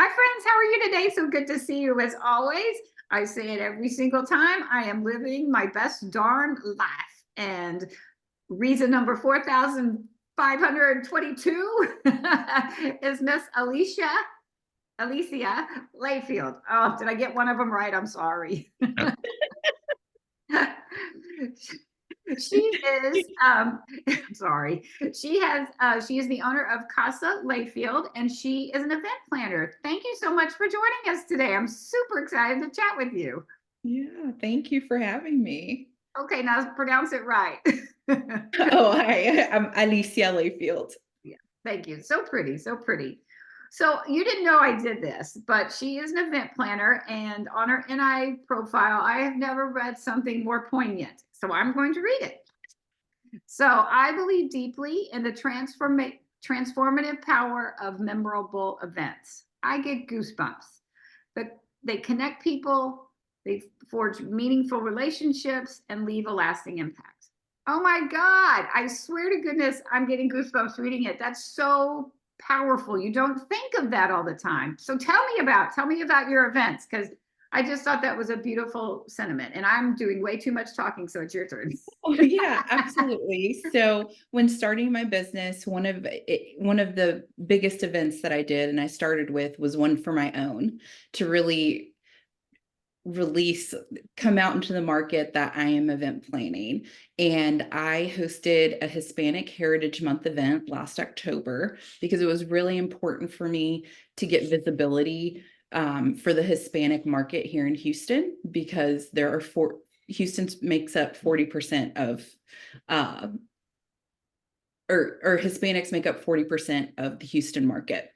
Hi, friends. How are you today? So good to see you as always. I say it every single time. I am living my best darn life. And reason number 4,522 is Miss Alicia Layfield. Oh, did I get one of them right? I'm sorry. She is sorry, she is the owner of Casa Layfield, and she is an event planner. Thank you so much for joining us today. I'm super excited to chat with you. Yeah, thank you for having me. Okay, now pronounce it right. Oh, hi, I'm Alicia Layfield. Yeah, thank you. So pretty, so pretty. So you didn't know I did this, but she is an event planner, and on her NIA profile, I have never read something more poignant. So I'm going to read it. So I believe deeply in the transformative power of memorable events. I get goosebumps. But they connect people, they forge meaningful relationships, and leave a lasting impact. Oh my God, I swear to goodness, I'm getting goosebumps reading it. That's so powerful. You don't think of that all the time. So tell me about your events, because I just thought that was a beautiful sentiment. And I'm doing way too much talking, so it's your turn. Oh, yeah, absolutely. So when starting my business, one of the biggest events that I did and I started with was one for my own to really release, come out into the market that I am event planning. And I hosted a Hispanic Heritage Month event last October because it was really important for me to get visibility for the Hispanic market here in Houston, because Houston makes up 40% of uh, or Hispanics make up 40% of the Houston market.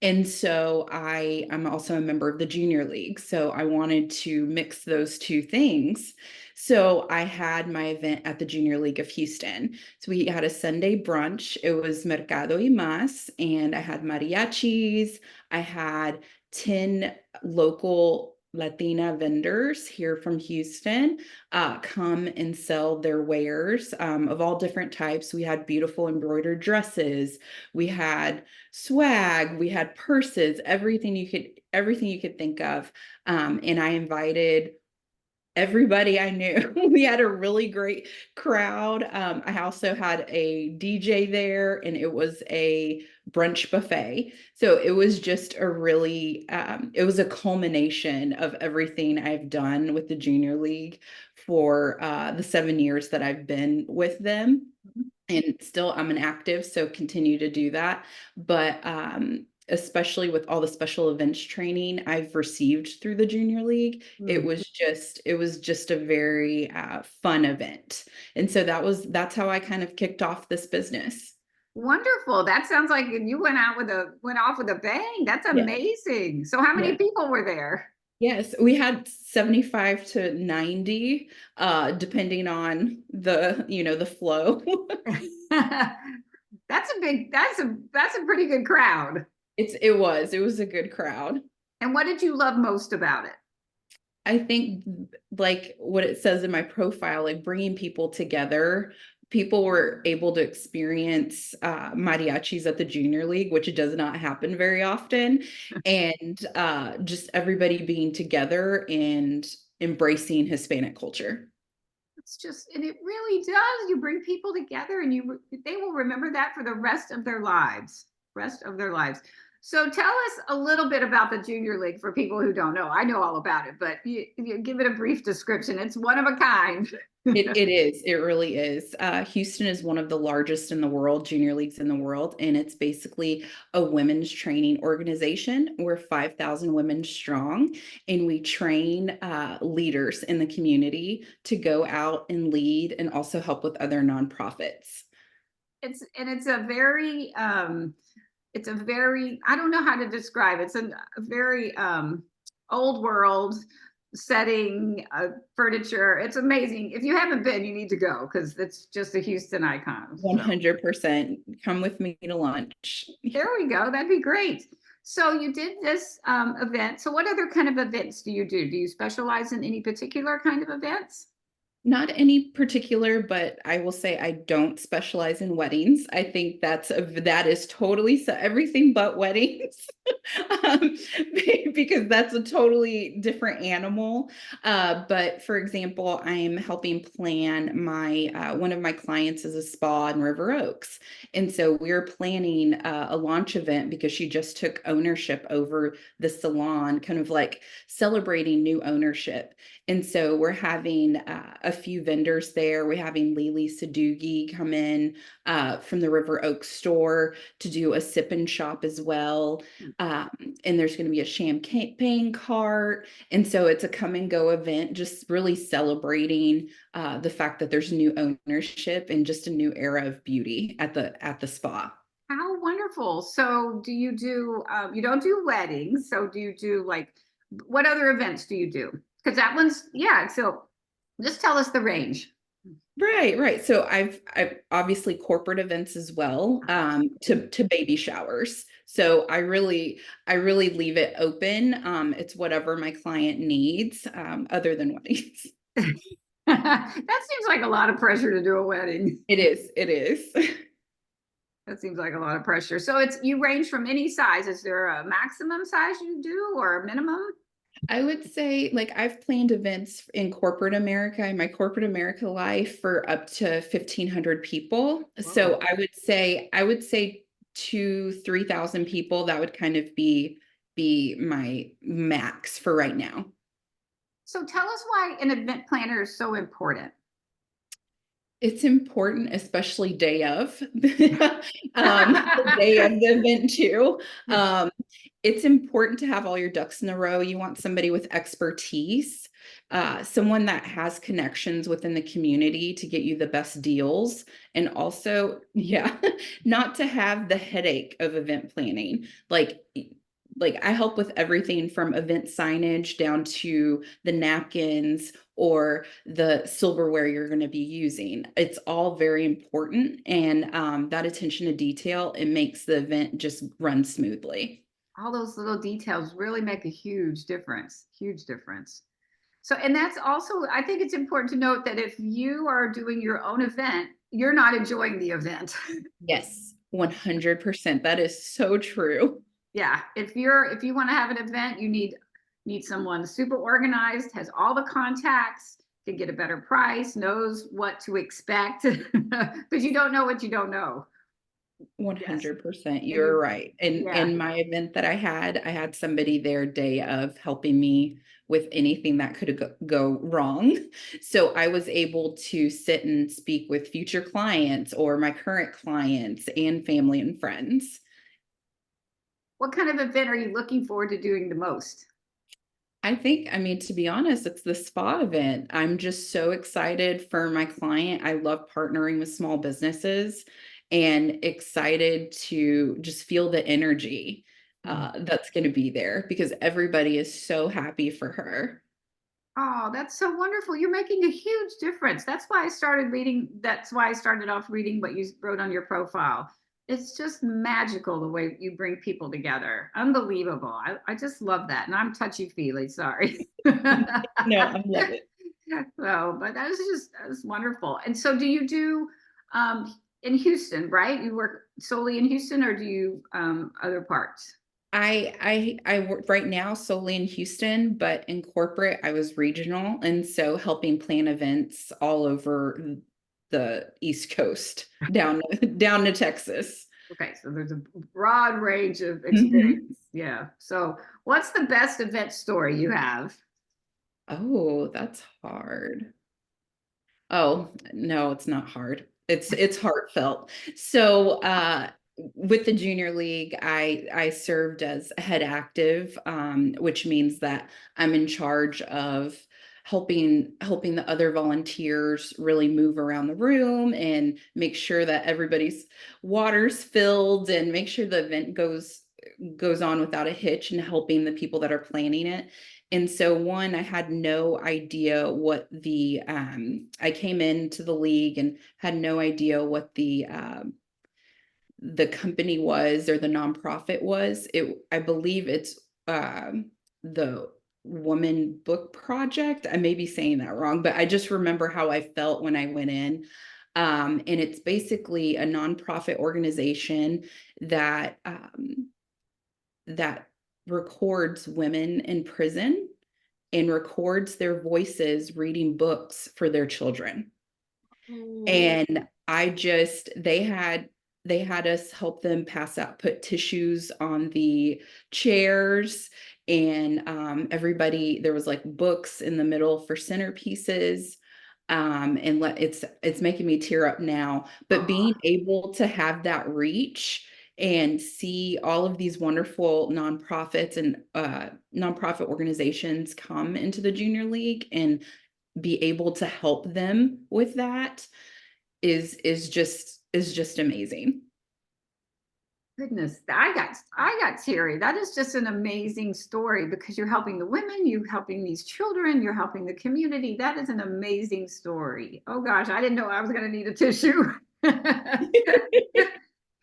And so I'm also a member of the Junior League. So I wanted to mix those two things. So I had my event at the Junior League of Houston. So we had a Sunday brunch. It was Mercado y Más, and I had mariachis. I had 10 local Latina vendors here from Houston come and sell their wares of all different types. We had beautiful embroidered dresses. We had swag, we had purses, everything you could think of. And I invited everybody I knew. We had a really great crowd. I also had a DJ there, and it was a brunch buffet. So it was just it was a culmination of everything I've done with the Junior League for the 7 years that I've been with them. And still I'm an active, so continue to do that. But especially with all the special events training I've received through the Junior League, Mm. it was just a very fun event. And so that's how I kind of kicked off this business. Wonderful. That sounds like you went off with a bang. That's Yeah. amazing. So how many Yeah. people were there? Yes, we had 75 to 90, depending on the flow. That's a pretty good crowd. It was a good crowd. And what did you love most about it? I think, like what it says in my profile, like bringing people together. People were able to experience mariachis at the Junior League, which does not happen very often, and just everybody being together and embracing Hispanic culture. It's just, and it really does. You bring people together, and they will remember that for the rest of their lives. Rest of their lives. So tell us a little bit about the Junior League for people who don't know. I know all about it, but you give it a brief description. It's one of a kind. It is. It really is. Houston is one of the largest in the world, junior leagues in the world, and it's basically a women's training organization. We're 5,000 women strong, and we train leaders in the community to go out and lead and also help with other nonprofits. It's a very I don't know how to describe it. It's a very old world setting, furniture. It's amazing. If you haven't been, you need to go, because it's just a Houston icon. So 100%. Come with me to lunch. there we go. That'd be great. So you did this event. So what other kind of events do you do? Do you specialize in any particular kind of events? Not any particular, but I will say I don't specialize in weddings. I think that is totally so everything but weddings. um, because that's a totally different animal. But for example, I'm helping plan my one of my clients is a spa in River Oaks. And so we're planning a launch event because she just took ownership over the salon, kind of like celebrating new ownership. And so we're having a few vendors there. We're having Lily Sadugi come in from the River Oaks store to do a sip and shop as well. Um, and there's going to be a champagne cart. And so it's a come and go event, just really celebrating the fact that there's new ownership and just a new era of beauty at the spa. How wonderful. So do you do, you don't do weddings. So do you do like, what other events do you do? Because that one's, yeah. So just tell us the range. Right, right. So I've obviously corporate events as well, to baby showers. So I really leave it open. It's whatever my client needs, other than weddings. That seems like a lot of pressure to do a wedding. It is, it is. That seems like a lot of pressure. So it's, you range from any size. Is there a maximum size you do or a minimum? I would say, like, I've planned events in corporate America, in my corporate America life, for up to 1,500 people. Whoa. So I would say 3,000 people. That would kind of be my max for right now. So tell us why an event planner is so important. It's important, especially day of, the day of the event too. Um, it's important to have all your ducks in a row. You want somebody with expertise, someone that has connections within the community to get you the best deals. And also, yeah, not to have the headache of event planning. Like I help with everything from event signage down to the napkins or the silverware you're going to be using. It's all very important. And that attention to detail, it makes the event just run smoothly. All those little details really make a huge difference, huge difference. So, and that's also, I think it's important to note that if you are doing your own event, you're not enjoying the event. Yes, 100%. That is so true. Yeah, if you want to have an event, you need someone super organized, has all the contacts, can get a better price, knows what to expect, because you don't know what you don't know. Yes. 100%. And You're you, right. And yeah. in my event that I had somebody there day of helping me with anything that could go wrong. So I was able to sit and speak with future clients or my current clients and family and friends. What kind of event are you looking forward to doing the most? I mean, to be honest, it's the spa event. I'm just so excited for my client. I love partnering with small businesses and excited to just feel the energy that's going to be there because everybody is so happy for her. Oh, that's so wonderful. You're making a huge difference. That's why I started reading. That's why I started off reading what you wrote on your profile. It's just magical the way you bring people together. Unbelievable. I just love that. And I'm touchy feely. Sorry. No, I love it. So, but that was wonderful. And so, do you do in Houston, right? You work solely in Houston, or do you other parts? I work right now solely in Houston, but in corporate I was regional, and so helping plan events all over the East Coast down to Texas. Okay, so there's a broad range of Mhm. experience. Yeah. So, what's the best event story you have? Oh, that's hard. Oh, no, it's not hard. It's heartfelt. So, with the junior league, I served as head active, which means that I'm in charge of helping the other volunteers really move around the room and make sure that everybody's water's filled and make sure the event goes on without a hitch and helping the people that are planning it. And so one, I had no idea what I came into the league and had no idea what the company was or the nonprofit was. I believe it's the Woman Book Project. I may be saying that wrong, but I just remember how I felt when I went in. And it's basically a nonprofit organization that that records women in prison and records their voices reading books for their children. Oh, And they had us help them pass out, put tissues on the chairs, and everybody, there was like books in the middle for centerpieces. And it's making me tear up now, but aw, being able to have that reach and see all of these wonderful nonprofits and nonprofit organizations come into the junior league and be able to help them with that is just amazing. goodness, I got teary. That is just an amazing story because you're helping the women, you're helping these children, you're helping the community. That is an amazing story. Oh gosh, I didn't know I was going to need a tissue.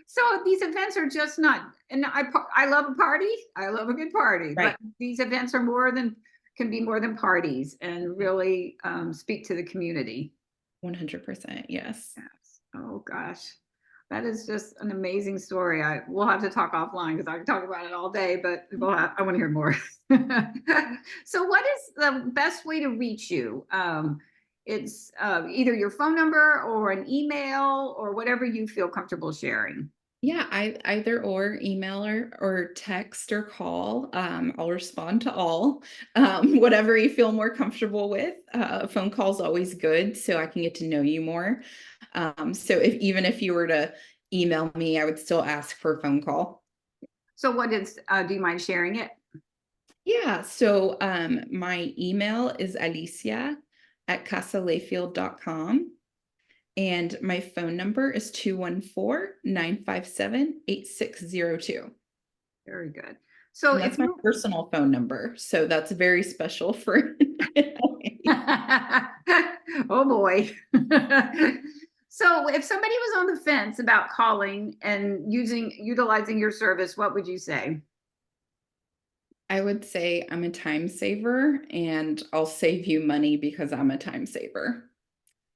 So these events are just not, and I love a party. I love a good party, but Right. these events are more than, can be more than parties and really speak to the community. 100%. Yes. Yes. Oh gosh. That is just an amazing story. We'll have to talk offline because I can talk about it all day, but I want to hear more. So what is the best way to reach you? It's either your phone number or an email or whatever you feel comfortable sharing. Yeah, either or email or text or call. I'll respond to all, whatever you feel more comfortable with. Phone call is always good, so I can get to know you more. So even if you were to email me, I would still ask for a phone call. So what is, do you mind sharing it? Yeah, so my email is Alicia at casalayfield.com. And my phone number is 214-957-8602. Very good. So And if that's my you, personal phone number. So that's very special for oh boy. So if somebody was on the fence about calling and utilizing your service, what would you say? I would say I'm a time saver and I'll save you money because I'm a time saver.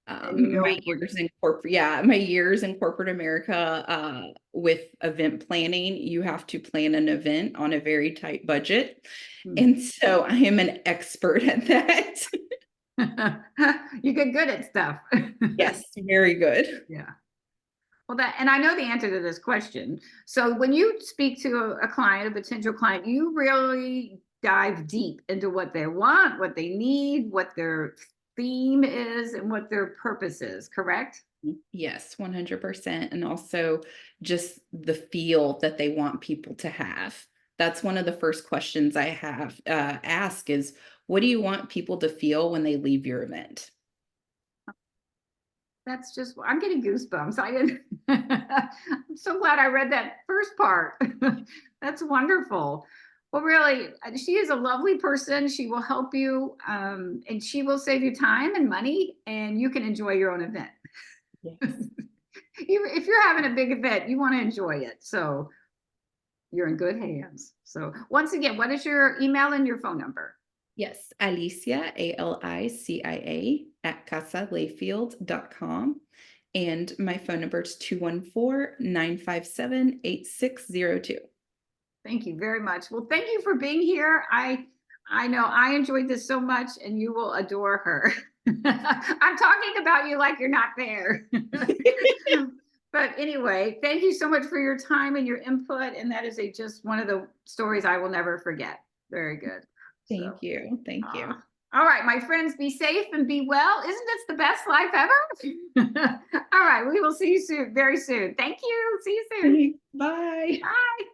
And you My know, years in corporate, yeah, my years in corporate America, with event planning, you have to plan an event on a very tight budget. hmm. And so I am an expert at that. You get good at stuff. Yes, very good. Yeah. Well, that, and I know the answer to this question. So when you speak to a client, a potential client, you really dive deep into what they want, what they need, what their theme is, and what their purpose is, correct? Yes, 100%. And also just the feel that they want people to have. That's one of the first questions I have ask is, what do you want people to feel when they leave your event? That's just, I'm getting goosebumps. I didn't, I'm so glad I read that first part. That's wonderful. Well, really, she is a lovely person. She will help you, and she will save you time and money, and you can enjoy your own event. Yes. If you're having a big event, you want to enjoy it. So you're in good hands. So once again, what is your email and your phone number? Yes, Alicia, Alicia at casalayfield.com. And my phone number is 214-957-8602. Thank you very much. Well, thank you for being here. I know I enjoyed this so much and you will adore her. I'm talking about you like you're not there. But anyway, thank you so much for your time and your input. And that is just one of the stories I will never forget. Very good. So, Thank you. Thank you. all right, my friends, be safe and be well. Isn't this the best life ever? All right, we will see you soon, very soon. Thank you. See you soon. Bye. Bye.